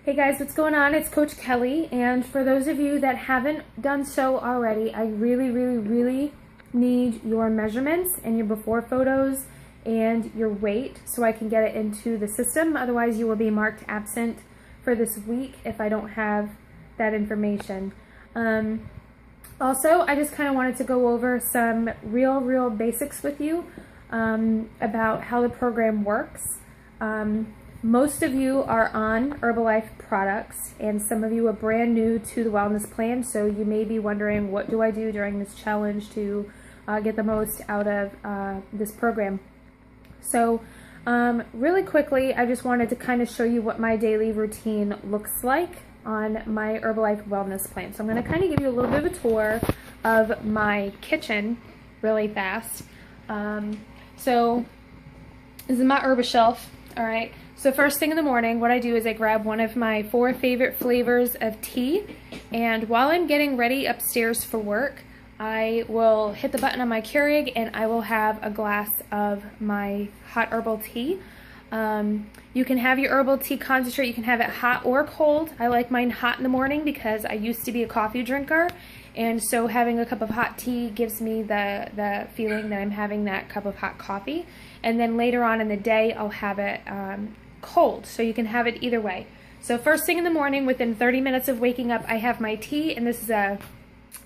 Hey guys, what's going on? It's Coach Kelly, and for those of you that haven't done so already, I really need your measurements and your before photos and your weight so I can get it into the system. Otherwise, you will be marked absent for this week if I don't have that information. Also, I just kind of wanted to go over some real basics with you about how the program works. Most of you are on Herbalife products, and some of you are brand new to the wellness plan, so you may be wondering, what do I do during this challenge to get the most out of this program? So really quickly, I just wanted to kind of show you what my daily routine looks like on my Herbalife wellness plan. So I'm going to kind of give you a little bit of a tour of my kitchen really fast. So this is my herb shelf. All right. So first thing in the morning, what I do is I grab one of my 4 favorite flavors of tea, and while I'm getting ready upstairs for work, I will hit the button on my Keurig and I will have a glass of my hot herbal tea. You can have your herbal tea concentrate, you can have it hot or cold. I like mine hot in the morning because I used to be a coffee drinker, and so having a cup of hot tea gives me the feeling that I'm having that cup of hot coffee. And then later on in the day, I'll have it cold, so you can have it either way. So first thing in the morning, within 30 minutes of waking up, I have my tea, and this is a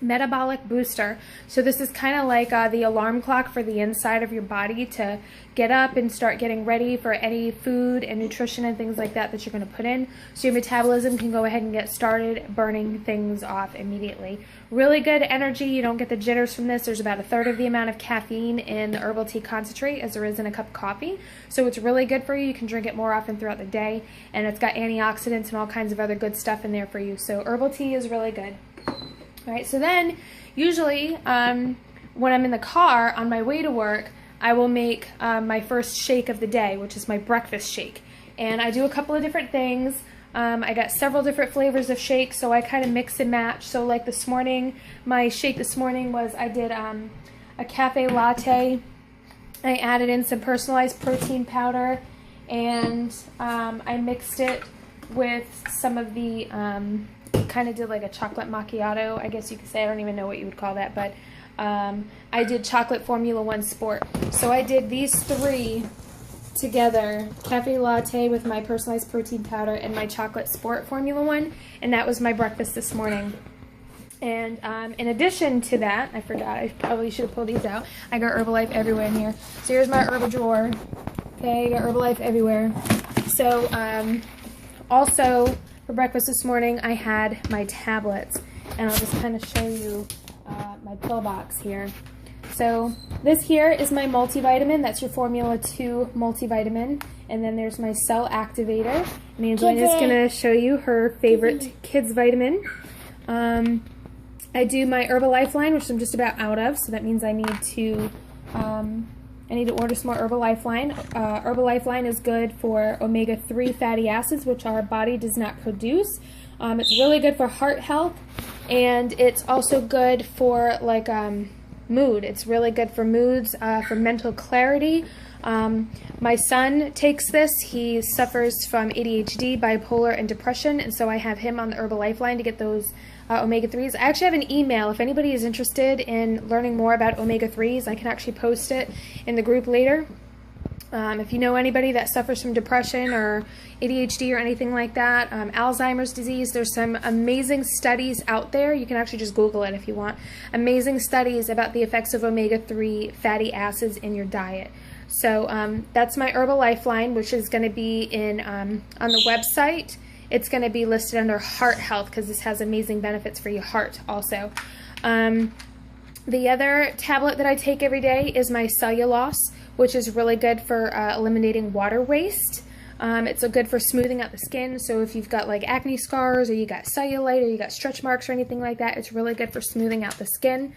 metabolic booster. So this is kind of like the alarm clock for the inside of your body to get up and start getting ready for any food and nutrition and things like that you're going to put in, so your metabolism can go ahead and get started burning things off immediately. Really good energy. You don't get the jitters from this. There's about 1/3 of the amount of caffeine in the herbal tea concentrate as there is in a cup of coffee, so it's really good for you. You can drink it more often throughout the day, and it's got antioxidants and all kinds of other good stuff in there for you. So herbal tea is really good. All right, so then usually when I'm in the car on my way to work, I will make my first shake of the day, which is my breakfast shake. And I do a couple of different things. I got several different flavors of shake, so I kind of mix and match. So like this morning, my shake this morning was, I did a cafe latte. I added in some personalized protein powder, and I mixed it with some of the kind of did like a chocolate macchiato, I guess you could say. I don't even know what you would call that, but I did chocolate Formula 1 Sport. So I did these 3 together, cafe latte with my personalized protein powder and my chocolate Sport Formula 1, and that was my breakfast this morning. And in addition to that, I forgot, I probably should have pulled these out. I got Herbalife everywhere in here. So here's my herbal drawer. Okay, I got Herbalife everywhere. So also, for breakfast this morning, I had my tablets, and I'll just kind of show you my pill box here. So this here is my multivitamin. That's your Formula 2 multivitamin. And then there's my cell activator. And Angelina's going to show you her favorite kids vitamin. I do my Herbalife line, which I'm just about out of, so that means I need to order some more Herbalife line. Herbalife line is good for omega-3 fatty acids, which our body does not produce. It's really good for heart health, and it's also good for like mood. It's really good for moods, for mental clarity. My son takes this. He suffers from ADHD, bipolar, and depression, and so I have him on the Herbalife line to get those omega-3s. I actually have an email. If anybody is interested in learning more about omega-3s, I can actually post it in the group later. If you know anybody that suffers from depression or ADHD or anything like that, Alzheimer's disease, there's some amazing studies out there. You can actually just Google it if you want. Amazing studies about the effects of omega-3 fatty acids in your diet. So that's my Herbalife line, which is going to be in on the website. It's going to be listed under heart health because this has amazing benefits for your heart also. The other tablet that I take every day is my cellulose, which is really good for eliminating water waste. It's good for smoothing out the skin, so if you've got like acne scars, or you got cellulite, or you got stretch marks or anything like that, it's really good for smoothing out the skin.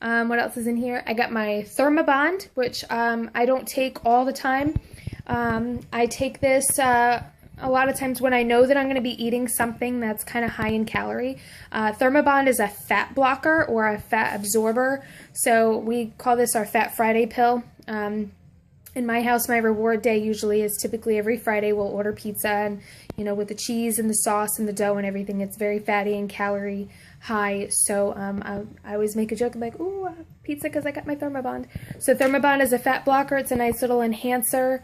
What else is in here? I got my Thermobond, which I don't take all the time. I take this a lot of times when I know that I'm going to be eating something that's kind of high in calorie. Thermobond is a fat blocker or a fat absorber, so we call this our Fat Friday pill. In my house, my reward day usually is typically every Friday. We'll order pizza, and you know, with the cheese and the sauce and the dough and everything, it's very fatty and calorie high. So I always make a joke. I'm like, ooh, pizza because I got my Thermobond. So Thermobond is a fat blocker. It's a nice little enhancer.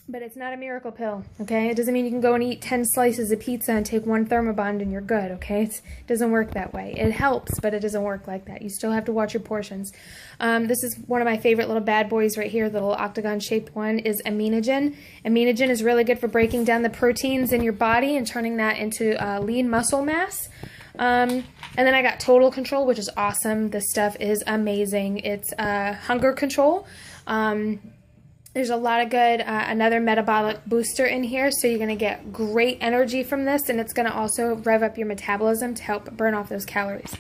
But it's not a miracle pill, okay? It doesn't mean you can go and eat 10 slices of pizza and take one Thermobond and you're good, okay? It doesn't work that way. It helps, but it doesn't work like that. You still have to watch your portions. This is one of my favorite little bad boys right here. The little octagon-shaped one is Aminogen. Aminogen is really good for breaking down the proteins in your body and turning that into lean muscle mass. And then I got Total Control, which is awesome. This stuff is amazing. It's hunger control. There's a lot of good, another metabolic booster in here, so you're going to get great energy from this, and it's going to also rev up your metabolism to help burn off those calories.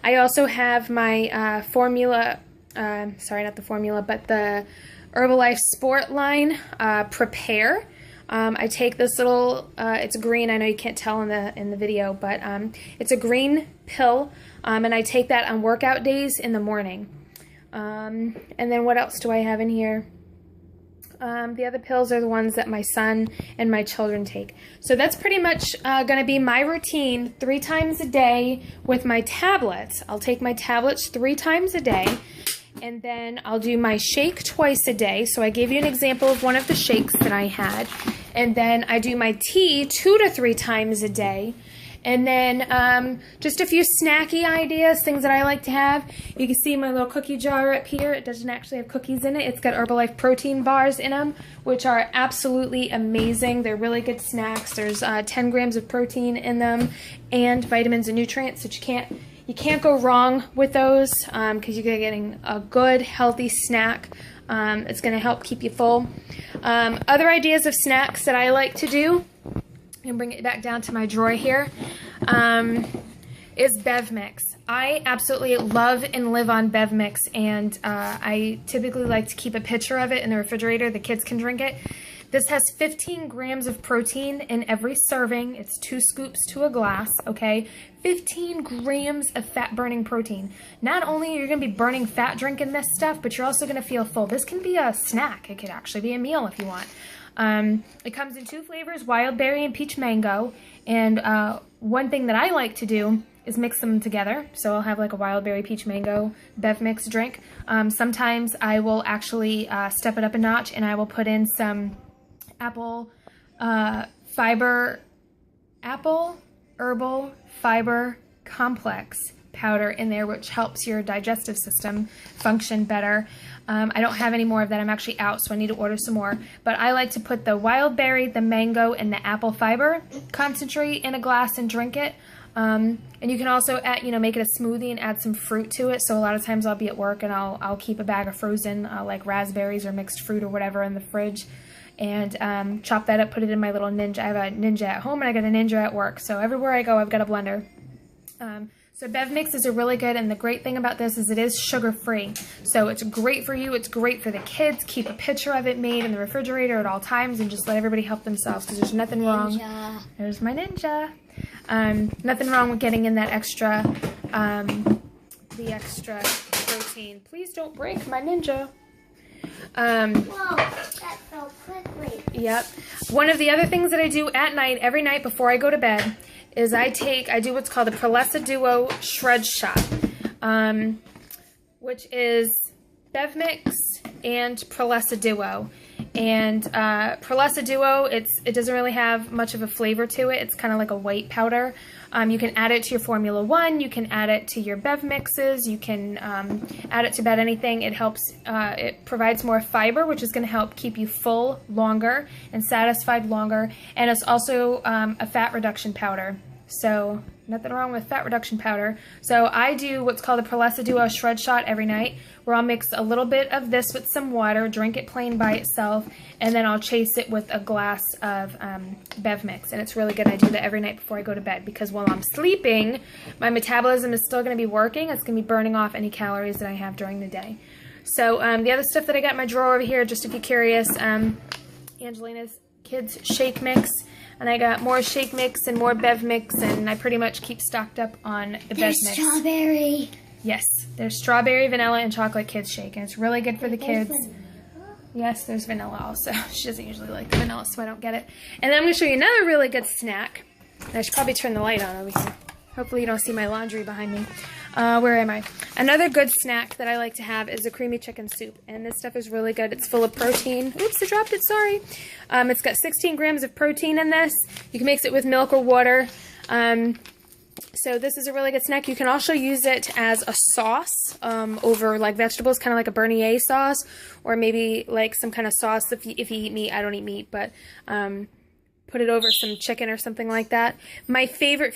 I also have my formula, sorry, not the formula, but the Herbalife Sport line, Prepare. I take this little, it's green, I know you can't tell in the video, but it's a green pill, and I take that on workout days in the morning. And then what else do I have in here? The other pills are the ones that my son and my children take. So that's pretty much going to be my routine 3 times a day with my tablets. I'll take my tablets 3 times a day, and then I'll do my shake twice a day. So I gave you an example of one of the shakes that I had. And then I do my tea 2 to 3 times a day. And then just a few snacky ideas, things that I like to have. You can see my little cookie jar up here. It doesn't actually have cookies in it. It's got Herbalife protein bars in them, which are absolutely amazing. They're really good snacks. There's 10 grams of protein in them and vitamins and nutrients that you can't go wrong with those because you're getting a good, healthy snack. It's going to help keep you full. Other ideas of snacks that I like to do, and bring it back down to my drawer here, is Bev Mix. I absolutely love and live on Bev Mix, and I typically like to keep a picture of it in the refrigerator. The kids can drink it. This has 15 grams of protein in every serving. It's 2 scoops to a glass, okay? 15 grams of fat-burning protein. Not only are you going to be burning fat drinking this stuff, but you're also going to feel full. This can be a snack. It could actually be a meal if you want. It comes in 2 flavors, wild berry and peach mango. And one thing that I like to do is mix them together. So I'll have like a wild berry peach mango Bev Mix drink. Sometimes I will actually step it up a notch, and I will put in some apple herbal fiber complex powder in there, which helps your digestive system function better. I don't have any more of that. I'm actually out, so I need to order some more. But I like to put the wild berry, the mango, and the apple fiber concentrate in a glass and drink it. And you can also add, make it a smoothie and add some fruit to it. So a lot of times I'll be at work and I'll keep a bag of frozen like raspberries or mixed fruit or whatever in the fridge, and chop that up, put it in my little Ninja. I have a Ninja at home and I got a Ninja at work. So everywhere I go, I've got a blender. So Bev Mixes are really good, and the great thing about this is it is sugar-free. So it's great for you, it's great for the kids. Keep a picture of it made in the refrigerator at all times, and just let everybody help themselves, because there's nothing wrong. There's my Ninja. Nothing wrong with getting in that extra, the extra protein. Please don't break my Ninja. Whoa, that fell quickly. Yep. One of the other things that I do at night, every night before I go to bed, is I do what's called a Prolessa Duo Shred Shot, which is Bev Mix and Prolessa Duo. And Prolessa Duo, it doesn't really have much of a flavor to it. It's kind of like a white powder. You can add it to your Formula 1. You can add it to your Bev Mixes. You can add it to about anything. It helps, it provides more fiber, which is going to help keep you full longer and satisfied longer. And it's also a fat reduction powder. So nothing wrong with fat reduction powder. So I do what's called a Prolessa Duo Shred Shot every night, where I'll mix a little bit of this with some water, drink it plain by itself, and then I'll chase it with a glass of Bev Mix. And it's really good. I do that every night before I go to bed, because while I'm sleeping, my metabolism is still going to be working. It's going to be burning off any calories that I have during the day. So the other stuff that I got in my drawer over here, just if you're curious, Angelina's Kids Shake Mix. And I got more Shake Mix and more Bev Mix, and I pretty much keep stocked up on the Bev Mix. There's strawberry. Yes, there's strawberry, vanilla, and chocolate kids shake, and it's really good for the kids. Yes, there's vanilla also. She doesn't usually like the vanilla, so I don't get it. And then I'm going to show you another really good snack. I should probably turn the light on over here. Hopefully you don't see my laundry behind me. Where am I? Another good snack that I like to have is a creamy chicken soup. And this stuff is really good. It's full of protein. Oops, I dropped it, sorry. It's got 16 grams of protein in this. You can mix it with milk or water. So this is a really good snack. You can also use it as a sauce over like vegetables, kind of like a Bernier sauce, or maybe like some kind of sauce if you eat meat. I don't eat meat, but put it over some chicken or something like that. My favorite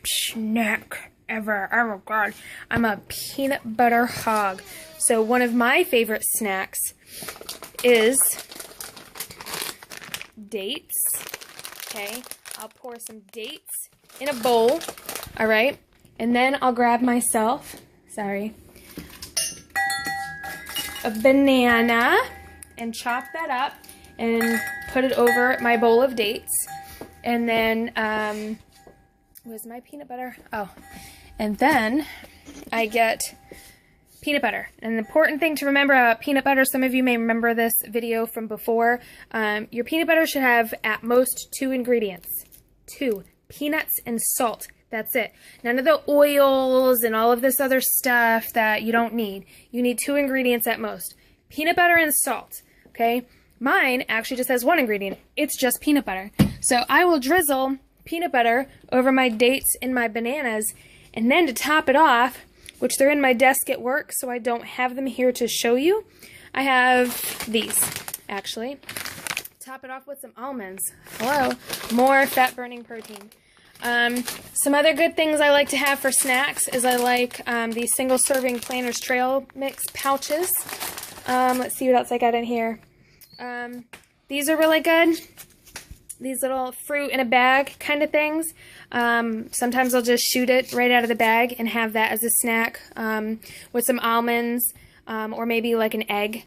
snack ever. Oh my god. I'm a peanut butter hog. So one of my favorite snacks is dates. Okay, I'll pour some dates in a bowl. All right, and then I'll grab myself, sorry, a banana and chop that up and put it over my bowl of dates. And then, where's my peanut butter? Oh, and then I get peanut butter. And the important thing to remember about peanut butter, some of you may remember this video from before, your peanut butter should have at most 2 ingredients. 2, peanuts and salt. That's it. None of the oils and all of this other stuff that you don't need. You need 2 ingredients at most. Peanut butter and salt, okay? Mine actually just has 1 ingredient. It's just peanut butter. So I will drizzle peanut butter over my dates and my bananas, and then to top it off, which they're in my desk at work, so I don't have them here to show you, I have these, actually. Top it off with some almonds. Hello, more fat-burning protein. Some other good things I like to have for snacks is I like these single-serving Planters Trail Mix pouches. Let's see what else I got in here. These are really good. These little fruit in a bag kind of things. Sometimes I'll just shoot it right out of the bag and have that as a snack with some almonds or maybe like an egg